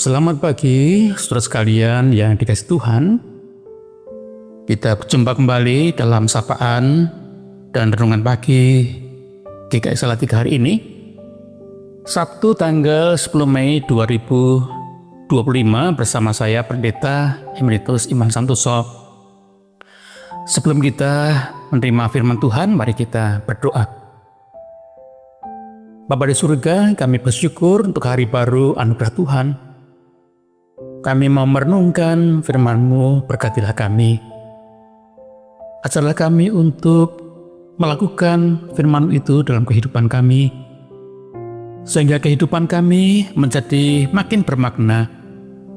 Selamat pagi, saudara sekalian yang dikasihi Tuhan. Kita berjumpa kembali dalam sapaan dan renungan pagi GKI Salatiga hari ini, Sabtu tanggal 10 Mei 2025 bersama saya Pendeta Emeritus Iman Santoso. Sebelum kita menerima firman Tuhan, mari kita berdoa. Bapa di surga, kami bersyukur untuk hari baru anugerah Tuhan. Kami mau merenungkan firman-Mu, berkatilah kami. Ajarlah kami untuk melakukan firman itu dalam kehidupan kami, sehingga kehidupan kami menjadi makin bermakna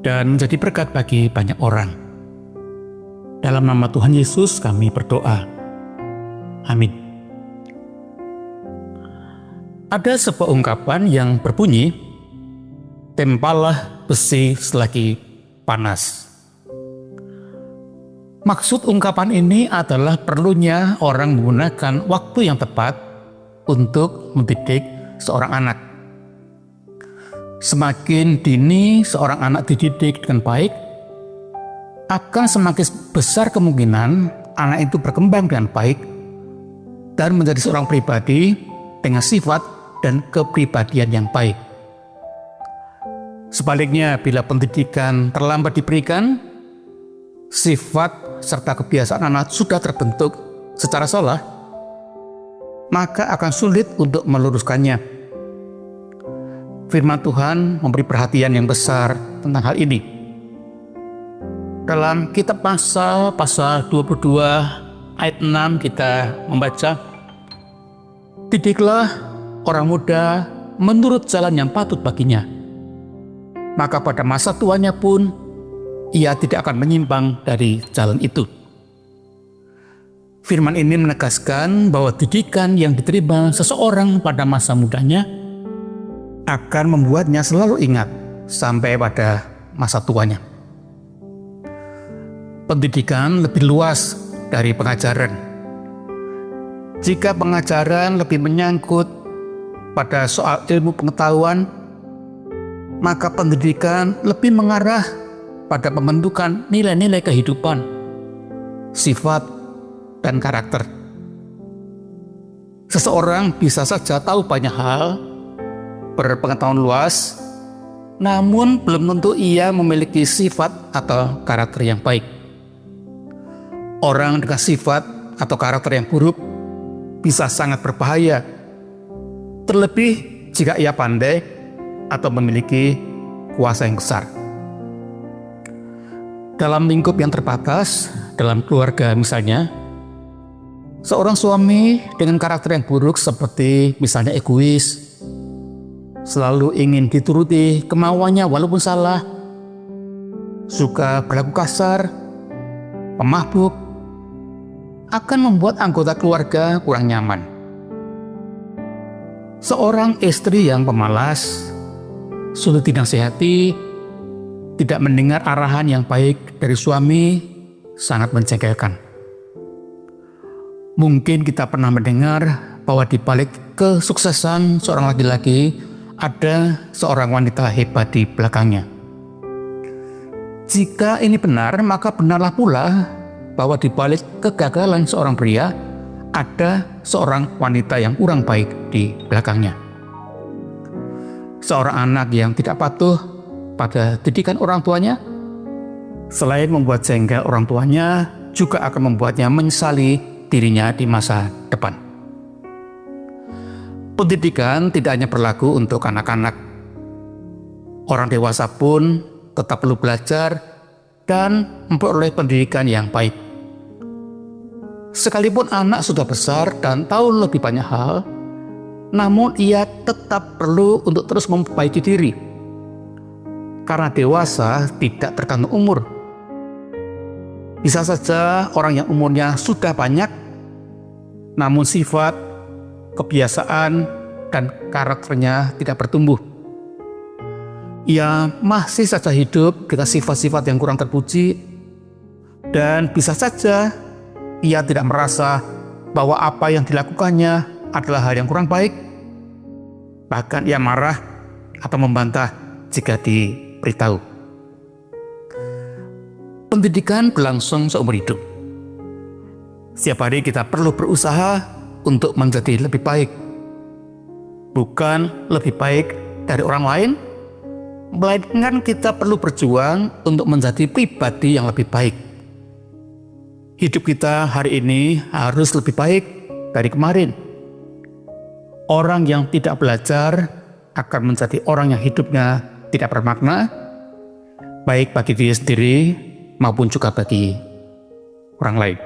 dan menjadi berkat bagi banyak orang. Dalam nama Tuhan Yesus kami berdoa. Amin. Ada sebuah ungkapan yang berbunyi, tempalah besi selagi panas. Maksud ungkapan ini adalah perlunya orang menggunakan waktu yang tepat untuk mendidik seorang anak. Semakin dini seorang anak dididik dengan baik, akan semakin besar kemungkinan anak itu berkembang dengan baik dan menjadi seorang pribadi dengan sifat dan kepribadian yang baik. Sebaliknya, bila pendidikan terlambat diberikan, sifat serta kebiasaan anak sudah terbentuk secara salah, maka akan sulit untuk meluruskannya. Firman Tuhan memberi perhatian yang besar tentang hal ini. Dalam kitab pasal 22 ayat 6 kita membaca, didiklah orang muda menurut jalan yang patut baginya, maka pada masa tuanya pun ia tidak akan menyimpang dari jalan itu. Firman ini menegaskan bahwa didikan yang diterima seseorang pada masa mudanya akan membuatnya selalu ingat sampai pada masa tuanya. Pendidikan lebih luas dari pengajaran. Jika pengajaran lebih menyangkut pada soal ilmu pengetahuan, maka pendidikan lebih mengarah pada pembentukan nilai-nilai kehidupan, sifat, dan karakter. Seseorang bisa saja tahu banyak hal, berpengetahuan luas, namun belum tentu ia memiliki sifat atau karakter yang baik. Orang dengan sifat atau karakter yang buruk bisa sangat berbahaya, terlebih jika ia pandai atau memiliki kuasa yang besar. Dalam lingkup yang terbatas, dalam keluarga misalnya, seorang suami dengan karakter yang buruk seperti misalnya egois, selalu ingin dituruti kemauannya walaupun salah, suka berlaku kasar, pemabuk, akan membuat anggota keluarga kurang nyaman. Seorang istri yang pemalas, sulit dinasihati, tidak mendengar arahan yang baik dari suami, sangat menjengkelkan. Mungkin kita pernah mendengar bahwa di balik kesuksesan seorang laki-laki ada seorang wanita hebat di belakangnya. Jika ini benar, maka benarlah pula bahwa di balik kegagalan seorang pria ada seorang wanita yang kurang baik di belakangnya. Seorang anak yang tidak patuh pada didikan orang tuanya, selain membuat jengkel orang tuanya, juga akan membuatnya menyesali dirinya di masa depan. Pendidikan tidak hanya berlaku untuk anak-anak. Orang dewasa pun tetap perlu belajar dan memperoleh pendidikan yang baik. Sekalipun anak sudah besar dan tahu lebih banyak hal, namun ia tetap perlu untuk terus memperbaiki diri. Karena dewasa tidak tergantung umur. Bisa saja orang yang umurnya sudah banyak, namun sifat, kebiasaan, dan karakternya tidak bertumbuh. Ia masih saja hidup dengan sifat-sifat yang kurang terpuji, dan bisa saja ia tidak merasa bahwa apa yang dilakukannya adalah hal yang kurang baik. Bahkan ia marah atau membantah jika diberitahu. Pendidikan berlangsung seumur hidup. Setiap hari kita perlu berusaha untuk menjadi lebih baik. Bukan lebih baik dari orang lain, melainkan kita perlu berjuang untuk menjadi pribadi yang lebih baik. Hidup kita hari ini harus lebih baik dari kemarin. Orang yang tidak belajar akan menjadi orang yang hidupnya tidak bermakna, baik bagi diri sendiri maupun juga bagi orang lain.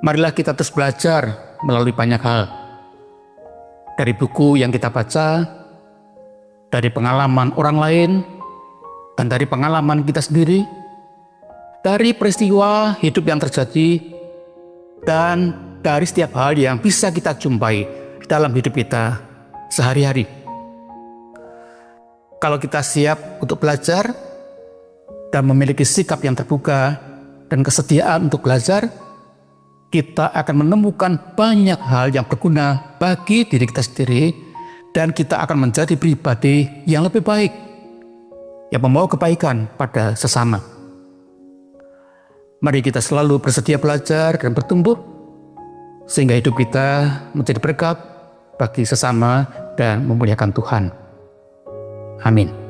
Marilah kita terus belajar melalui banyak hal. Dari buku yang kita baca, dari pengalaman orang lain, dan dari pengalaman kita sendiri, dari peristiwa hidup yang terjadi, dan dari setiap hal yang bisa kita jumpai dalam hidup kita sehari-hari. Kalau kita siap untuk belajar dan memiliki sikap yang terbuka dan kesetiaan untuk belajar, kita akan menemukan banyak hal yang berguna bagi diri kita sendiri, dan kita akan menjadi pribadi yang lebih baik, yang membawa kebaikan pada sesama. Mari kita selalu bersedia belajar dan bertumbuh, sehingga hidup kita menjadi berkat bagi sesama dan memuliakan Tuhan. Amin.